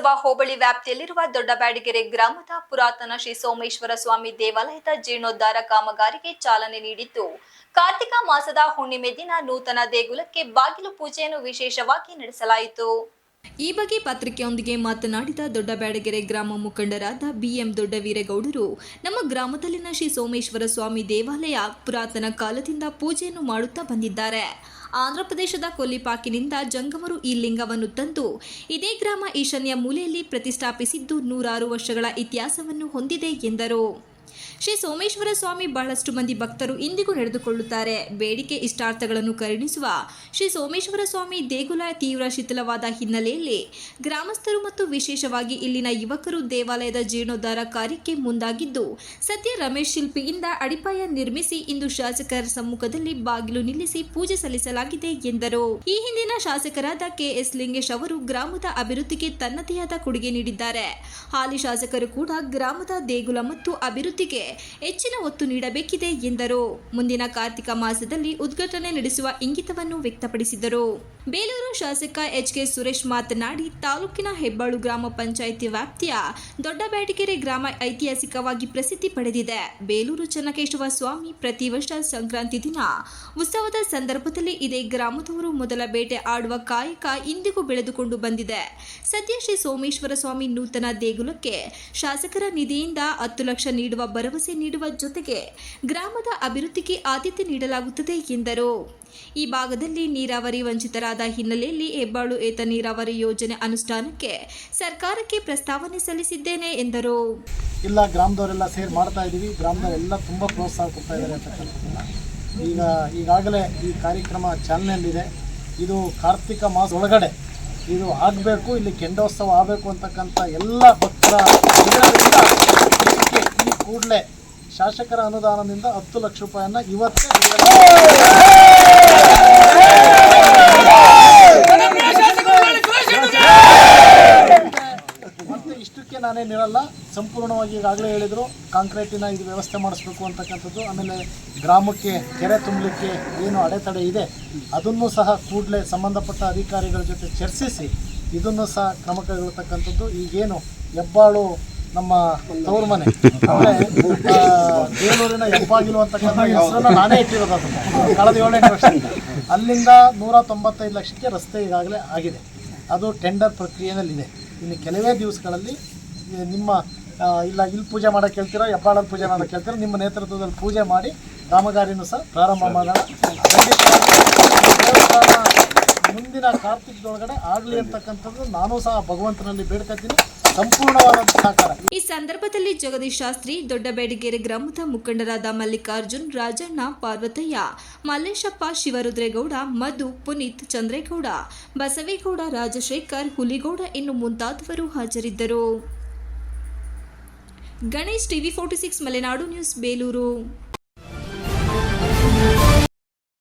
ವಿಧಾನಸಭಾ ಹೋಬಳಿ ವ್ಯಾಪ್ತಿಯಲ್ಲಿರುವ ದೊಡ್ಡಬ್ಯಾಡಗೆರೆ ಗ್ರಾಮದ ಪುರಾತನ ಶ್ರೀ ಸೋಮೇಶ್ವರ ಸ್ವಾಮಿ ದೇವಾಲಯದ ಜೀರ್ಣೋದ್ಧಾರ ಕಾಮಗಾರಿಗೆ ಚಾಲನೆ ನೀಡಿದ್ದು, ಕಾರ್ತಿಕ ಮಾಸದ ಹುಣ್ಣಿಮೆ ದಿನ ನೂತನ ದೇಗುಲಕ್ಕೆ ಬಾಗಿಲು ಪೂಜೆಯನ್ನು ವಿಶೇಷವಾಗಿ ನಡೆಸಲಾಯಿತು. ಈ ಬಗ್ಗೆ ಪತ್ರಿಕೆಯೊಂದಿಗೆ ಮಾತನಾಡಿದ ದೊಡ್ಡಬ್ಯಾಡಗೆರೆ ಗ್ರಾಮ ಮುಖಂಡರಾದ ಬಿಎಂ ದೊಡ್ಡವೀರೇಗೌಡರು, ನಮ್ಮ ಗ್ರಾಮದಲ್ಲಿನ ಶ್ರೀ ಸೋಮೇಶ್ವರ ಸ್ವಾಮಿ ದೇವಾಲಯ ಪುರಾತನ ಕಾಲದಿಂದ ಪೂಜೆಯನ್ನು ಮಾಡುತ್ತಾ ಬಂದಿದ್ದಾರೆ. ಆಂಧ್ರಪ್ರದೇಶದ ಕೊಲ್ಲಿಪಾಕಿನಿಂದ ಜಂಗಮರು ಈ ಲಿಂಗವನ್ನು ತಂದು ಇದೇ ಗ್ರಾಮ ಈಶಾನ್ಯ ಮೂಲೆಯಲ್ಲಿ ಪ್ರತಿಷ್ಠಾಪಿಸಿದ್ದು 106 ವರ್ಷಗಳ ಇತಿಹಾಸವನ್ನು ಹೊಂದಿದೆ ಎಂದರು. ಶ್ರೀ ಸೋಮೇಶ್ವರ ಸ್ವಾಮಿ ಬಹಳಷ್ಟು ಮಂದಿ ಭಕ್ತರು ಇಂದಿಗೂ ನಡೆದುಕೊಳ್ಳುತ್ತಾರೆ. ಬೇಡಿಕೆ ಇಷ್ಟಾರ್ಥಗಳನ್ನು ಕರುಣಿಸುವ ಶ್ರೀ ಸೋಮೇಶ್ವರ ಸ್ವಾಮಿ ದೇಗುಲ ತೀವ್ರ ಶಿಥಿಲವಾದ ಹಿನ್ನೆಲೆಯಲ್ಲಿ ಗ್ರಾಮಸ್ಥರು ಮತ್ತು ವಿಶೇಷವಾಗಿ ಇಲ್ಲಿನ ಯುವಕರು ದೇವಾಲಯದ ಜೀರ್ಣೋದ್ಧಾರ ಕಾರ್ಯಕ್ಕೆ ಮುಂದಾಗಿದ್ದು, ಸದ್ಯ ರಮೇಶ್ ಶಿಲ್ಪಿಯಿಂದ ಅಡಿಪಾಯ ನಿರ್ಮಿಸಿ ಇಂದು ಶಾಸಕರ ಸಮ್ಮುಖದಲ್ಲಿ ಬಾಗಿಲು ನಿಲ್ಲಿಸಿ ಪೂಜೆ ಸಲ್ಲಿಸಲಾಗಿದೆ ಎಂದರು. ಈ ಹಿಂದಿನ ಶಾಸಕರಾದ ಕೆಎಸ್ ಲಿಂಗೇಶ್ ಅವರು ಗ್ರಾಮದ ಅಭಿವೃದ್ಧಿಗೆ ತನ್ನದೇ ಆದ ಕೊಡುಗೆ ನೀಡಿದ್ದಾರೆ. ಹಾಲಿ ಶಾಸಕರು ಕೂಡ ಗ್ರಾಮದ ದೇಗುಲ ಮತ್ತು ಅಭಿವೃದ್ಧಿಗೆ ಹೆಚ್ಚಿನ ಒತ್ತು ನೀಡಬೇಕಿದೆ ಎಂದರು. ಮುಂದಿನ ಕಾರ್ತಿಕ ಮಾಸದಲ್ಲಿ ಉದ್ಘಾಟನೆ ನಡೆಸುವ ಇಂಗಿತವನ್ನು ವ್ಯಕ್ತಪಡಿಸಿದರು. ಬೇಲೂರು ಶಾಸಕ ಎಚ್.ಕೆ. ಸುರೇಶ್ ಮಾತನಾಡಿ, ತಾಲೂಕಿನ ಹೆಬ್ಬಾಳು ಗ್ರಾಮ ಪಂಚಾಯಿತಿ ವ್ಯಾಪ್ತಿಯ ದೊಡ್ಡಬ್ಯಾಡಗೆರೆ ಗ್ರಾಮ ಐತಿಹಾಸಿಕವಾಗಿ ಪ್ರಸಿದ್ಧಿ ಪಡೆದಿದೆ. ಬೇಲೂರು ಚೆನ್ನಕೇಶವ ಸ್ವಾಮಿ ಪ್ರತಿ ವರ್ಷ ಸಂಕ್ರಾಂತಿ ದಿನ ಉತ್ಸವದ ಸಂದರ್ಭದಲ್ಲಿ ಇದೇ ಗ್ರಾಮದವರು ಮೊದಲ ಬೇಟೆ ಆಡುವ ಕಾಯಕ ಇಂದಿಗೂ ಬೆಳೆದುಕೊಂಡು ಬಂದಿದೆ. ಸದ್ಯ ಶ್ರೀ ಸೋಮೇಶ್ವರ ಸ್ವಾಮಿ ನೂತನ ದೇಗುಲಕ್ಕೆ ಶಾಸಕರ ನಿಧಿಯಿಂದ 10 ಲಕ್ಷ ನೀಡುವ ಭರವಸೆ ನೀಡುವ ಜೊತೆಗೆ ಗ್ರಾಮದ ಅಭಿವೃದ್ಧಿಗೆ ಆದ್ಯತೆ ನೀಡಲಾಗುತ್ತದೆ ಎಂದರು. ಈ ಭಾಗದಲ್ಲಿ ನೀರಾವರಿ ವಂಚಿತರಾದ ಹಿನ್ನೆಲೆಯಲ್ಲಿ ಹೆಬ್ಬಾಳು ಏತ ನೀರಾವರಿ ಯೋಜನೆ ಅನುಷ್ಠಾನಕ್ಕೆ ಸರ್ಕಾರಕ್ಕೆ ಪ್ರಸ್ತಾವನೆ ಸಲ್ಲಿಸಿದ್ದೇನೆ ಎಂದರು. ಇಲ್ಲ, ಗ್ರಾಮದವರೆಲ್ಲ ಸೇರಿ ಮಾಡ್ತಾ ಇದ್ದೀವಿ. ಗ್ರಾಮದವರೆಲ್ಲ ತುಂಬ ಪ್ರೋತ್ಸಾಹ ಕೊಡ್ತಾ ಇದ್ದಾರೆ ಅಂತಕ್ಕಂಥದ್ದನ್ನ ಈಗಾಗಲೇ ಈ ಕಾರ್ಯಕ್ರಮ ಚಾಲನೆಯಲ್ಲಿದೆ. ಇದು ಕಾರ್ತಿಕ ಮಾಸ ಒಳಗಡೆ ಇದು ಆಗಬೇಕು, ಇಲ್ಲಿ ಕೆಂಡೋತ್ಸವ ಆಗಬೇಕು ಅಂತಕ್ಕಂಥ ಎಲ್ಲ ಭಕ್ತರ ಈ ಕೂಡಲೇ ಶಾಸಕರ ಅನುದಾನದಿಂದ 10 ಲಕ್ಷ ರೂಪಾಯಿಯನ್ನು ಇವತ್ತೇ ಮತ್ತೆ ಇಷ್ಟಕ್ಕೆ ನಾನೇನಿರಲ್ಲ, ಸಂಪೂರ್ಣವಾಗಿ ಈಗಾಗಲೇ ಹೇಳಿದರು ಕಾಂಕ್ರೀಟಿನ ಇದು ವ್ಯವಸ್ಥೆ ಮಾಡಿಸ್ಬೇಕು ಅಂತಕ್ಕಂಥದ್ದು. ಆಮೇಲೆ ಗ್ರಾಮಕ್ಕೆ ಕೆರೆ ತುಂಬಲಿಕ್ಕೆ ಏನು ಅಡೆತಡೆ ಇದೆ ಅದನ್ನು ಸಹ ಕೂಡಲೇ ಸಂಬಂಧಪಟ್ಟ ಅಧಿಕಾರಿಗಳ ಜೊತೆ ಚರ್ಚಿಸಿ ಇದನ್ನು ಸಹ ಕ್ರಮ ಕೈಗೊಳ್ಳತಕ್ಕಂಥದ್ದು. ಈಗೇನು ಹೆಬ್ಬಾಳು ನಮ್ಮ ತವರು ಮನೆ ಅಂದರೆ ಬೇಲೂರಿನ ಹೆಬ್ಬಾಗಿಲು ಅಂತಕ್ಕಂಥ ಹೆಸರನ್ನು ನಾನೇ ಇಟ್ಟಿರೋದು. ಅದನ್ನು ಕಳೆದ 7-8 ವರ್ಷದಿಂದ ಅಲ್ಲಿಂದ 195 ಲಕ್ಷಕ್ಕೆ ರಸ್ತೆ ಈಗಾಗಲೇ ಆಗಿದೆ. ಅದು ಟೆಂಡರ್ ಪ್ರಕ್ರಿಯೆಯಲ್ಲಿದೆ. ಇನ್ನು ಕೆಲವೇ ದಿವಸಗಳಲ್ಲಿ ನಿಮ್ಮ ಇಲ್ಲಿ ಪೂಜೆ ಮಾಡೋಕ್ಕೆ ಹೇಳ್ತೀರೋ, ಹೆಬ್ಬಾಳಲ್ಲಿ ಪೂಜೆ ಮಾಡೋಕ್ಕೆ ಹೇಳ್ತೀರೋ, ನಿಮ್ಮ ನೇತೃತ್ವದಲ್ಲಿ ಪೂಜೆ ಮಾಡಿ ಕಾಮಗಾರಿನೂ ಸಹ ಪ್ರಾರಂಭ ಮಾಡೋಣ. ದೇವಸ್ಥಾನ ಮುಂದಿನ ಕಾರ್ತಿಕದೊಳಗಡೆ ಆಗಲಿ ಅಂತಕ್ಕಂಥದ್ದು ನಾನು ಸಹ ಭಗವಂತನಲ್ಲಿ ಬೇಡ್ಕೊತೀನಿ. ಸಂಪೂರ್ಣವಾದ ಸಹಕಾರ. ಈ ಸಂದರ್ಭದಲ್ಲಿ ಜಗದೀಶ್ ಶಾಸ್ತ್ರಿ, ದೊಡ್ಡಬ್ಯಾಡಗೆರೆ ಗ್ರಾಮದ ಮುಖಂಡರಾದ ಮಲ್ಲಿಕಾರ್ಜುನ್, ರಾಜಣ್ಣ, ಪಾರ್ವತಯ್ಯ, ಮಲ್ಲೇಶಪ್ಪ, ಶಿವರುದ್ರೇಗೌಡ, ಮಧು, ಪುನೀತ್, ಚಂದ್ರೇಗೌಡ, ಬಸವೇಗೌಡ, ರಾಜಶೇಖರ್, ಹುಲಿಗೌಡ ಇನ್ನು ಮುಂತಾದವರು ಹಾಜರಿದ್ದರು. Ganesh, TV 46 Malenadu news, Belur.